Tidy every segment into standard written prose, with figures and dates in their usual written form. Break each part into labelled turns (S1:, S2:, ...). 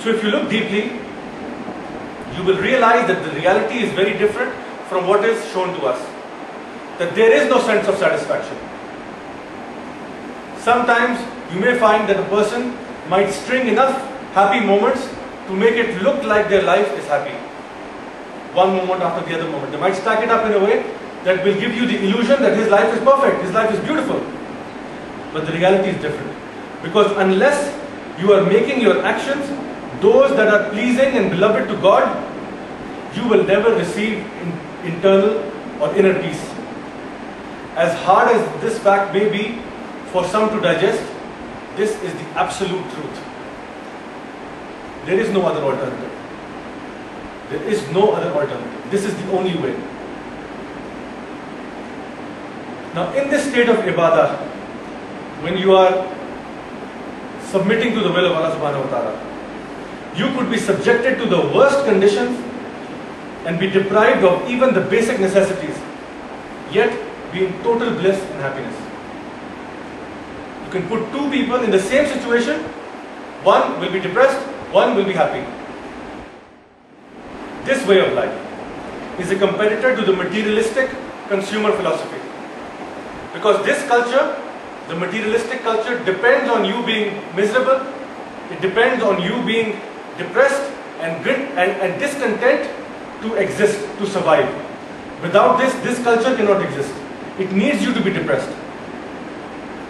S1: So if you look deeply, you will realize that the reality is very different from what is shown to us. That there is no sense of satisfaction. Sometimes you may find that a person might string enough happy moments to make it look like their life is happy. One moment after the other moment. They might stack it up in a way that will give you the illusion that his life is perfect, his life is beautiful. But the reality is different. Because unless you are making your actions those that are pleasing and beloved to God, you will never receive internal or inner peace. As hard as this fact may be for some to digest, this is the absolute truth. There is no other alternative. There is no other alternative. This is the only way. Now, in this state of ibadah, when you are submitting to the will of Allah subhanahu wa ta'ala, you could be subjected to the worst conditions and be deprived of even the basic necessities, yet be in total bliss and happiness. You can put two people in the same situation, one will be depressed, one will be happy. This way of life is a competitor to the materialistic consumer philosophy. Because this culture, the materialistic culture, depends on you being miserable, it depends on you being depressed and discontent to exist, to survive. Without this culture cannot exist. It needs you to be depressed.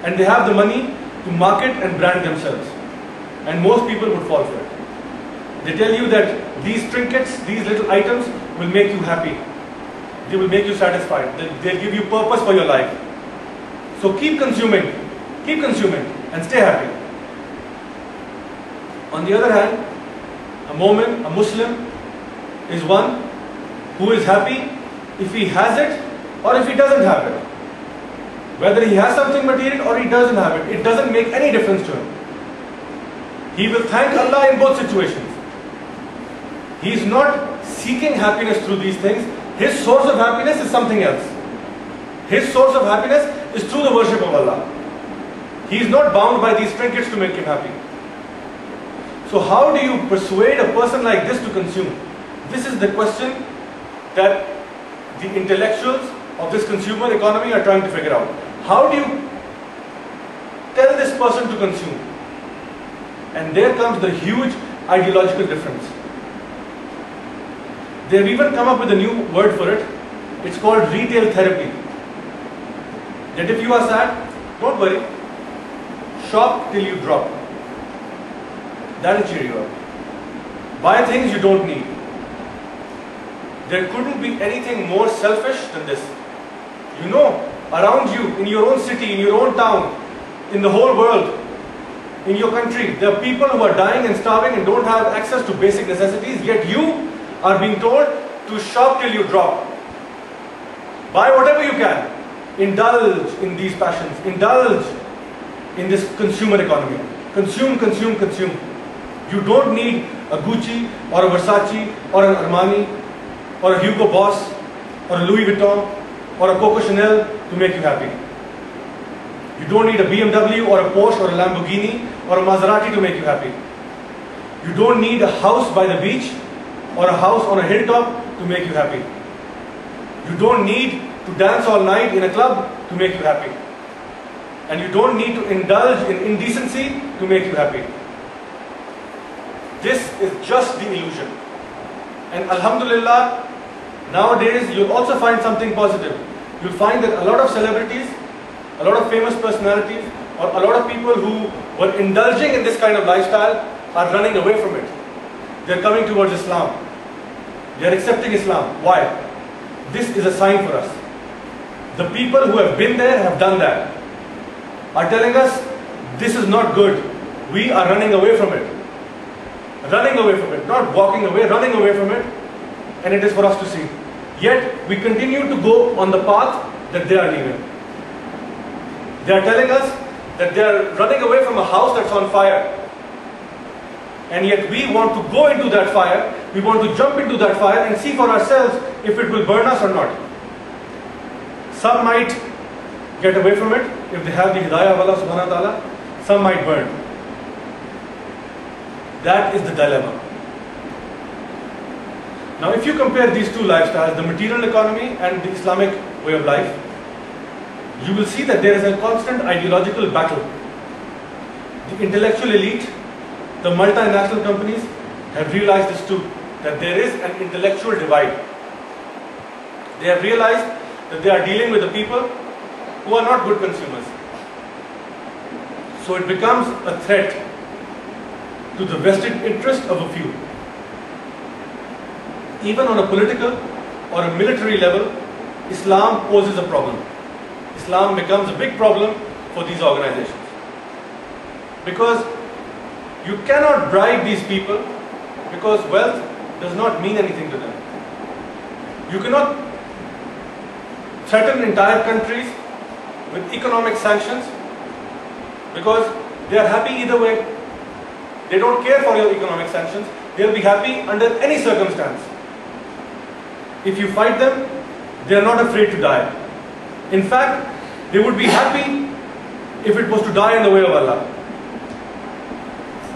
S1: And they have the money to market and brand themselves. And most people would fall for it. They tell you that these trinkets, these little items will make you happy. They will make you satisfied. They'll give you purpose for your life. So keep consuming and stay happy. On the other hand, a Mu'min, a Muslim, is one who is happy if he has it or if he doesn't have it. Whether he has something material or he doesn't have it, it doesn't make any difference to him. He will thank Allah in both situations. He is not seeking happiness through these things. His source of happiness is something else. His source of happiness is through the worship of Allah. He is not bound by these trinkets to make him happy. So how do you persuade a person like this to consume? This is the question that the intellectuals of this consumer economy are trying to figure out. How do you tell this person to consume? And there comes the huge ideological difference. They've even come up with a new word for it. It's called retail therapy. That if you are sad, don't worry. Shop till you drop. That'll cheer you up. Buy things you don't need. There couldn't be anything more selfish than this. You know, around you, in your own city, in your own town, in the whole world, in your country, there are people who are dying and starving and don't have access to basic necessities, yet you are being told to shop till you drop. Buy whatever you can. Indulge in these passions. Indulge in this consumer economy. Consume, consume, consume. You don't need a Gucci or a Versace or an Armani or a Hugo Boss or a Louis Vuitton or a Coco Chanel to make you happy. You don't need a BMW or a Porsche or a Lamborghini or a Maserati to make you happy. You don't need a house by the beach or a house on a hilltop to make you happy. You don't need to dance all night in a club to make you happy. And you don't need to indulge in indecency to make you happy. This is just the illusion. And Alhamdulillah, nowadays you'll also find something positive. You'll find that a lot of celebrities, a lot of famous personalities, or a lot of people who were indulging in this kind of lifestyle are running away from it. They're coming towards Islam. They're accepting Islam. Why? This is a sign for us. The people who have been there, have done that, are telling us this is not good. We are running away from it. Running away from it, not walking away, running away from it. And it is for us to see. Yet we continue to go on the path that they are leaving. They are telling us that they are running away from a house that's on fire. And yet we want to go into that fire, we want to jump into that fire and see for ourselves if it will burn us or not. Some might get away from it if they have the hidayah of Allah subhanahu wa ta'ala. Some might burn. That is the dilemma. Now, if you compare these two lifestyles, the material economy and the Islamic way of life, you will see that there is a constant ideological battle. The intellectual elite, the multinational companies have realized this too, that there is an intellectual divide. They have realized that they are dealing with the people who are not good consumers. So it becomes a threat to the vested interest of a few. Even on a political or a military level, Islam poses a problem. Islam becomes a big problem for these organizations. Because you cannot bribe these people, because wealth does not mean anything to them. You cannot threaten entire countries with economic sanctions, because they are happy either way. They don't care for your economic sanctions. They'll be happy under any circumstance. If you fight them, they are not afraid to die. In fact, they would be happy if it was to die in the way of Allah.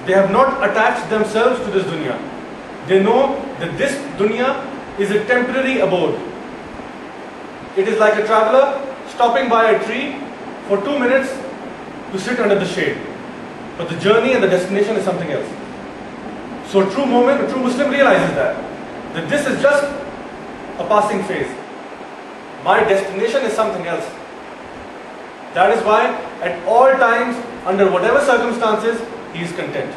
S1: They have not attached themselves to this dunya. They know that this dunya is a temporary abode. It is like a traveler stopping by a tree for 2 minutes to sit under the shade. But the journey and the destination is something else. So a true Muslim realizes that this is just a passing phase. My destination is something else. That is why at all times, under whatever circumstances, he is content.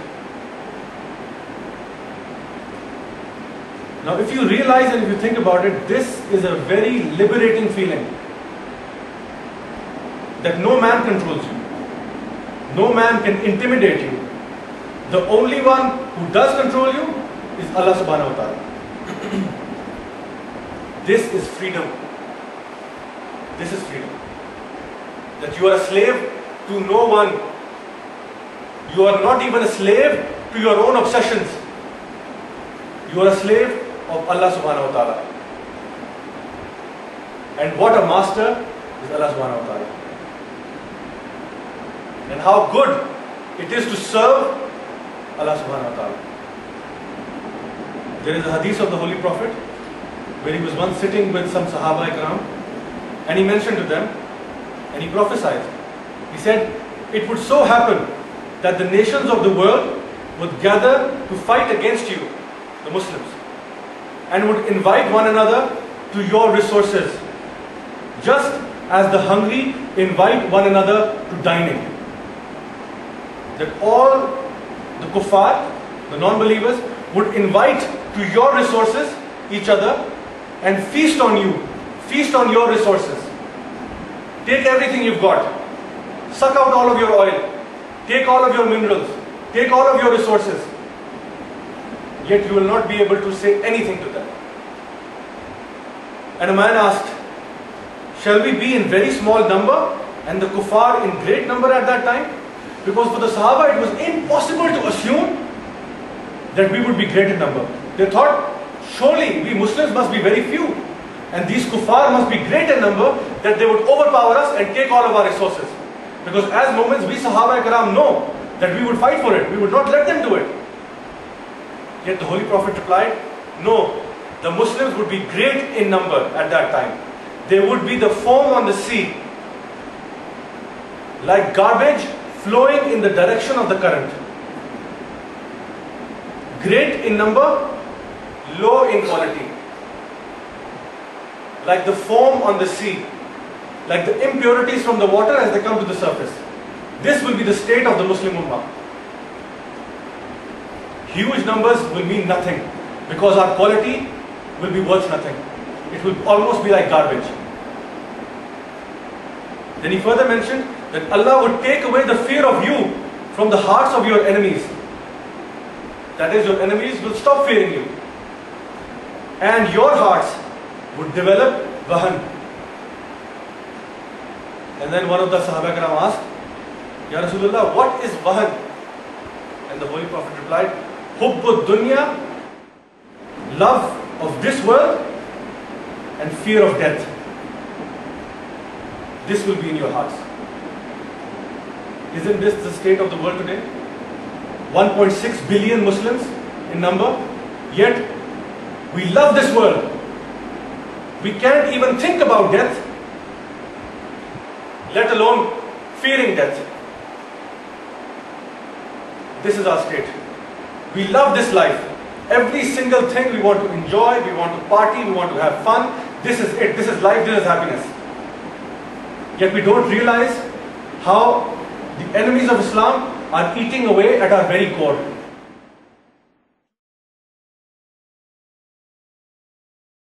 S1: Now if you realize and if you think about it, this is a very liberating feeling. That no man controls you. No man can intimidate you. The only one who does control you is Allah subhanahu wa ta'ala. This is freedom. This is freedom. That you are a slave to no one. You are not even a slave to your own obsessions. You are a slave of Allah subhanahu wa ta'ala. And what a master is Allah subhanahu wa ta'ala. And how good it is to serve Allah subhanahu wa ta'ala. There is a hadith of the Holy Prophet where he was once sitting with some Sahaba Ikram and he mentioned to them and he prophesied. He said, it would so happen that the nations of the world would gather to fight against you, the Muslims, and would invite one another to your resources, just as the hungry invite one another to dining. That all the kuffar, the non-believers, would invite to your resources each other and feast on you, feast on your resources. Take everything you've got, suck out all of your oil, take all of your minerals, take all of your resources. Yet you will not be able to say anything to them. And a man asked, shall we be in very small number and the kuffar in great number at that time? Because for the Sahaba it was impossible to assume that we would be great in number. They thought, surely we Muslims must be very few and these kuffar must be great in number, that they would overpower us and take all of our resources. Because as moments we Sahaba Ikram know that we would fight for it, we would not let them do it. Yet the Holy Prophet replied, no, the Muslims would be great in number at that time. They would be the foam on the sea, like garbage flowing in the direction of the current. Great in number, low in quality. Like the foam on the sea, like the impurities from the water as they come to the surface. This will be the state of the Muslim Ummah. Huge numbers will mean nothing because our quality will be worth nothing. It will almost be like garbage. Then he further mentioned that Allah would take away the fear of you from the hearts of your enemies. That is, your enemies will stop fearing you. And your hearts would develop wahan. And then one of the Sahaba Karam asked, Ya Rasulullah, what is wahan? And the Holy Prophet replied, Hubbud dunya, love of this world and fear of death. This will be in your hearts. Isn't this the state of the world today? 1.6 billion Muslims in number, yet we love this world. We can't even think about death, let alone fearing death. This is our state. We love this life. Every single thing we want to enjoy, we want to party, we want to have fun. This is it. This is life, this is happiness. Yet we don't realize how the enemies of Islam are eating away at our very core.